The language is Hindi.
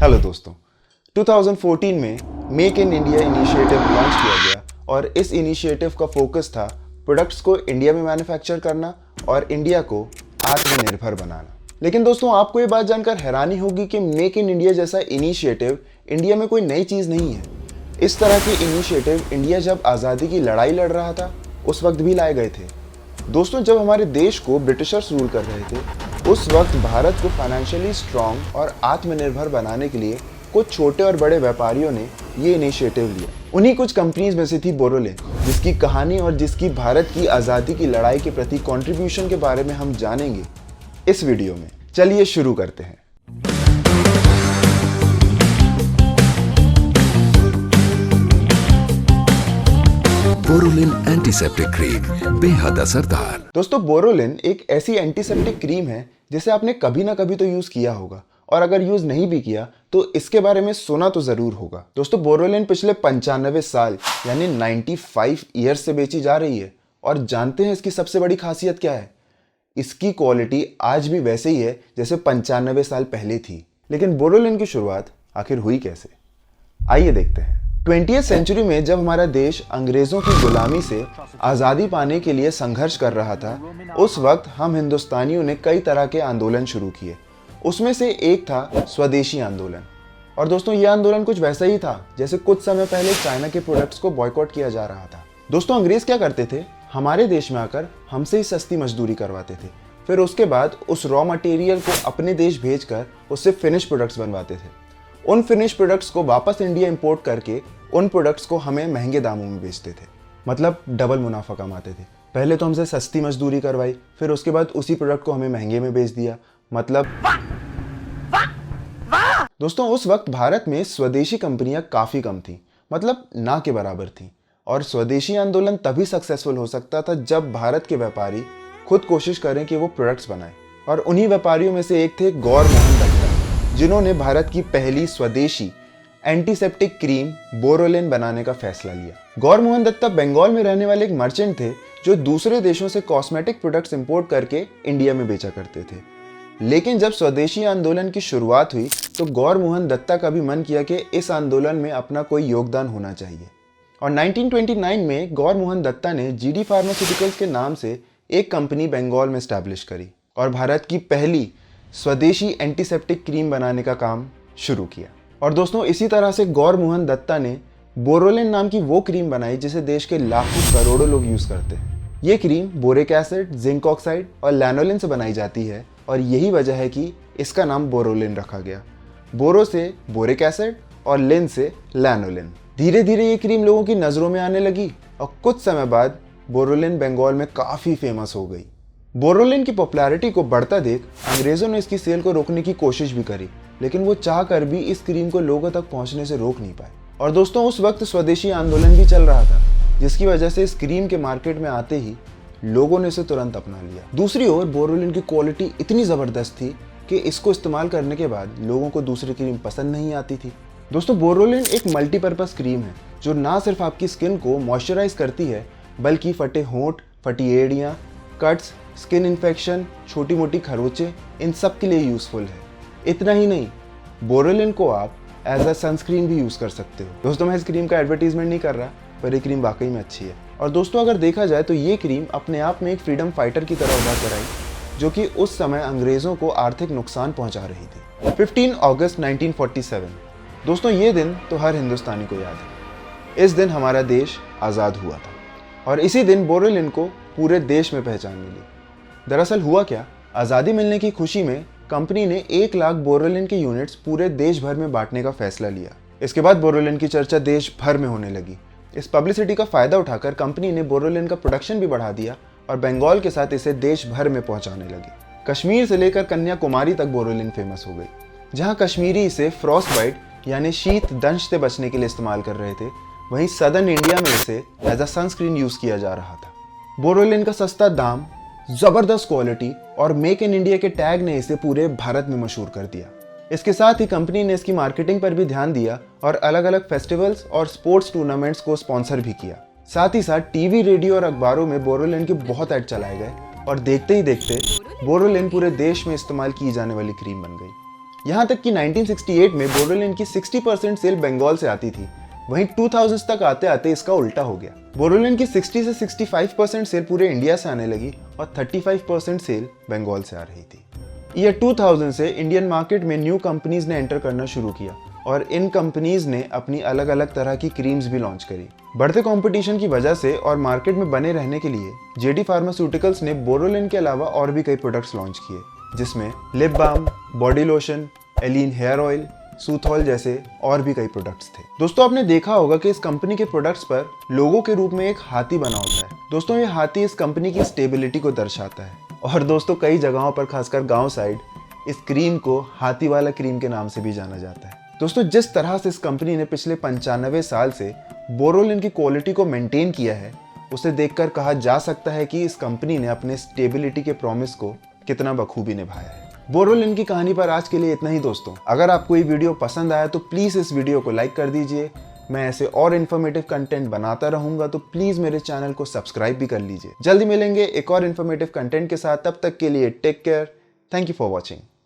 हेलो दोस्तों, 2014 में make in India initiative launch किया गया और इस इनिशिएटिव का फोकस था प्रोडक्ट्स को इंडिया में मैन्युफैक्चर करना और इंडिया को आत्मनिर्भर बनाना। लेकिन दोस्तों, आपको ये बात जानकर हैरानी होगी कि मेक इन इंडिया जैसा इनिशिएटिव इंडिया में कोई नई चीज़ नहीं है। इस तरह के इनिशिएटिव इंडिया जब आज़ादी की लड़ाई लड़ रहा था उस वक्त भी लाए गए थे। दोस्तों, जब हमारे देश को ब्रिटिशर्स रूल कर रहे थे उस वक्त भारत को फाइनेंशियली स्ट्रॉन्ग और आत्मनिर्भर बनाने के लिए कुछ छोटे और बड़े व्यापारियों ने ये इनिशिएटिव लिया। उन्हीं कुछ कंपनीज में से थी बोरोलिन, जिसकी कहानी और जिसकी भारत की आज़ादी की लड़ाई के प्रति कंट्रीब्यूशन के बारे में हम जानेंगे इस वीडियो में। चलिए शुरू करते हैं। बोरोलिन एंटीसेप्टिक क्रीम बेहद असरदार। दोस्तों, बोरोलिन एक ऐसी एंटीसेप्टिक क्रीम है जिसे आपने कभी ना कभी तो यूज किया होगा, और अगर यूज नहीं भी किया तो इसके बारे में सुना तो जरूर होगा। दोस्तों, बोरोलिन पिछले 95 साल यानी 95 ईयर्स से बेची जा रही है। और जानते हैं इसकी सबसे बड़ी खासियत क्या है? इसकी क्वालिटी आज भी वैसे ही है जैसे 95 साल पहले थी। लेकिन बोरोलिन की शुरुआत आखिर हुई कैसे? आइए देखते हैं। 20वीं सेंचुरी में जब हमारा देश अंग्रेजों की गुलामी से आज़ादी पाने के लिए संघर्ष कर रहा था, उस वक्त हम हिंदुस्तानियों ने कई तरह के आंदोलन शुरू किए। उसमें से एक था स्वदेशी आंदोलन। और दोस्तों, यह आंदोलन कुछ वैसा ही था जैसे कुछ समय पहले चाइना के प्रोडक्ट्स को बॉयकॉट किया जा रहा था। दोस्तों, अंग्रेज क्या करते थे? हमारे देश में आकर हमसे ही सस्ती मजदूरी करवाते थे, फिर उसके बाद उस रॉ मटेरियल को अपने देश भेजकर उससे फिनिश प्रोडक्ट्स बनवाते थे। उन फिनिश प्रोडक्ट्स को वापस इंडिया इंपोर्ट करके उन प्रोडक्ट्स को हमें महंगे दामों में बेचते थे। मतलब डबल मुनाफा कमाते थे। पहले तो हमसे सस्ती मजदूरी करवाई, फिर उसके बाद उसी प्रोडक्ट को हमें महंगे में बेच दिया। मतलब दोस्तों, उस वक्त भारत में स्वदेशी कंपनियां काफी कम थी, मतलब ना के बराबर थी। और स्वदेशी आंदोलन तभी सक्सेसफुल हो सकता था जब भारत के व्यापारी खुद कोशिश करें कि वो प्रोडक्ट्स बनाएं। और उन्हीं व्यापारियों में से एक थे गौर मोहन दत्ता, जिन्होंने भारत की पहली स्वदेशी एंटीसेप्टिक क्रीम बोरोलिन बनाने का फैसला लिया। गौर मोहन दत्ता बंगाल में रहने वाले एक मर्चेंट थे जो दूसरे देशों से कॉस्मेटिक प्रोडक्ट्स इंपोर्ट करके इंडिया में बेचा करते थे। लेकिन जब स्वदेशी आंदोलन की शुरुआत हुई तो गौर मोहन दत्ता का भी मन किया कि इस आंदोलन में अपना कोई योगदान होना चाहिए। और 1929 में गौर मोहन दत्ता ने जीडी फार्मास्यूटिकल्स के नाम से एक कंपनी बंगाल में स्टैब्लिश करी और भारत की पहली स्वदेशी एंटीसेप्टिक क्रीम बनाने का काम शुरू किया। और दोस्तों, इसी तरह से गौर मोहन दत्ता ने बोरोलिन नाम की वो क्रीम बनाई जिसे देश के लाखों करोड़ों लोग यूज करते हैं। ये cream boric acid, zinc oxide और लैनोलिन से बनाई जाती है और यही वजह है कि इसका नाम बोरोलिन रखा गया। बोरो से बोरिक एसिड और लिन से लैनोलिन। धीरे धीरे ये क्रीम लोगों की नजरों में आने लगी और कुछ समय बाद बोरोलिन बंगाल में काफी फेमस हो गई। बोरोलिन की पॉपुलैरिटी को बढ़ता देख अंग्रेजों ने इसकी सेल को रोकने की कोशिश भी करी, लेकिन वो चाह कर भी इस क्रीम को लोगों तक पहुंचने से रोक नहीं पाए। और दोस्तों, उस वक्त स्वदेशी आंदोलन भी चल रहा था, जिसकी वजह से इस क्रीम के मार्केट में आते ही लोगों ने इसे तुरंत अपना लिया। दूसरी ओर बोरोलिन की क्वालिटी इतनी जबरदस्त थी कि इसको इस्तेमाल करने के बाद लोगों को दूसरी क्रीम पसंद नहीं आती थी। दोस्तों, बोरोलिन एक मल्टीपर्पज क्रीम है जो ना सिर्फ आपकी स्किन को मॉइस्चराइज करती है, बल्कि फटे होंठ, फटी एड़ियाँ, कट्स, स्किन इन्फेक्शन, छोटी मोटी खरोंचे, इन सब के लिए यूजफुल है। इतना ही नहीं, बोरोलिन को आप एज अ सनस्क्रीन भी यूज कर सकते हो। दोस्तों, मैं इस क्रीम का एडवर्टीजमेंट नहीं कर रहा, पर ये क्रीम वाकई में अच्छी है। और दोस्तों, अगर देखा जाए तो ये क्रीम अपने आप में एक फ्रीडम फाइटर की तरह उभर कर आई, जो कि उस समय अंग्रेजों को आर्थिक नुकसान पहुंचा रही थी। 15 अगस्त 1947। दोस्तों, ये दिन तो हर हिंदुस्तानी को याद है। इस दिन हमारा देश आज़ाद हुआ था और इसी दिन बोरोलिन को पूरे देश में पहचान मिली। दरअसल हुआ क्या, आज़ादी मिलने की खुशी में कंपनी ने 1 लाख बोरोलिन के यूनिट्स पूरे देश भर में बांटने का फैसला लिया। इसके बाद बोरोलिन की चर्चा देश भर में होने लगी। इस पब्लिसिटी का फायदा उठाकर कंपनी ने बोरोलिन का प्रोडक्शन भी बढ़ा दिया और बंगाल के साथ इसे देश भर में पहुंचाने लगी। कश्मीर से लेकर कन्याकुमारी तक बोरोलिन फेमस हो गई। जहां कश्मीरी इसे फ्रॉस्ट बाइट यानी शीत दंश से बचने के लिए इस्तेमाल कर रहे थे, वहीं सदर्न इंडिया में इसे एज अ सनस्क्रीन यूज किया जा रहा था। बोरोलिन का सस्ता दाम, जबरदस्त क्वालिटी और मेक इन इंडिया के टैग ने इसे पूरे भारत में मशहूर कर दिया। इसके साथ ही कंपनी ने इसकी मार्केटिंग पर भी ध्यान दिया और अलग अलग फेस्टिवल्स और स्पोर्ट्स टूर्नामेंट्स को स्पॉन्सर भी किया। साथ ही साथ टीवी, रेडियो और अखबारों में बोरोलिन के बहुत ऐड चलाए गए और देखते ही देखते बोरोलिन पूरे देश में इस्तेमाल की जाने वाली क्रीम बन गई। यहाँ तक कि 1968 में बोरोलिन की 60% सेल बंगाल से आती थी, वहीं 2000 तक आते आते इसका उल्टा हो गया। बोरोलिन की 60 से 65% सेल पूरे इंडिया से आने लगी और 35% सेल बंगाल से आ रही थी। ईयर 2000 से इंडियन मार्केट में न्यू कंपनीज ने एंटर करना शुरू किया और इन कंपनीज ने अपनी अलग अलग तरह की क्रीम्स भी लॉन्च करी। बढ़ते कंपटीशन की वजह से और मार्केट में बने रहने के लिए जेडी फार्मास्यूटिकल्स ने बोरोलिन के अलावा और भी कई प्रोडक्ट्स लॉन्च किए, जिसमें लिप बाम, बॉडी लोशन, एलीन हेयर ऑयल, सूथॉल जैसे और भी कई प्रोडक्ट्स थे। दोस्तों, आपने देखा होगा कि इस कंपनी के प्रोडक्ट्स पर लोगो के रूप में एक हाथी बना होता है। दोस्तों, ये हाथी इस कंपनी की स्टेबिलिटी को दर्शाता है और दोस्तों कई जगहों पर खासकर गांव साइड इस क्रीम को हाथी वाला क्रीम के नाम से भी जाना जाता है। दोस्तों, जिस तरह से इस कंपनी ने पिछले 95 साल से बोरोलिन की क्वालिटी को मेंटेन किया है, उसे देखकर कहा जा सकता है कि इस कंपनी ने अपने स्टेबिलिटी के प्रॉमिस को कितना बखूबी निभाया है। बोरोलिन की कहानी पर आज के लिए इतना ही दोस्तों। अगर आपको ये वीडियो पसंद आया तो प्लीज़ इस वीडियो को लाइक कर दीजिए। मैं ऐसे और इन्फॉर्मेटिव कंटेंट बनाता रहूंगा, तो प्लीज़ मेरे चैनल को सब्सक्राइब भी कर लीजिए। जल्दी मिलेंगे एक और इन्फॉर्मेटिव कंटेंट के साथ, तब तक के लिए take care. Thank you for watching.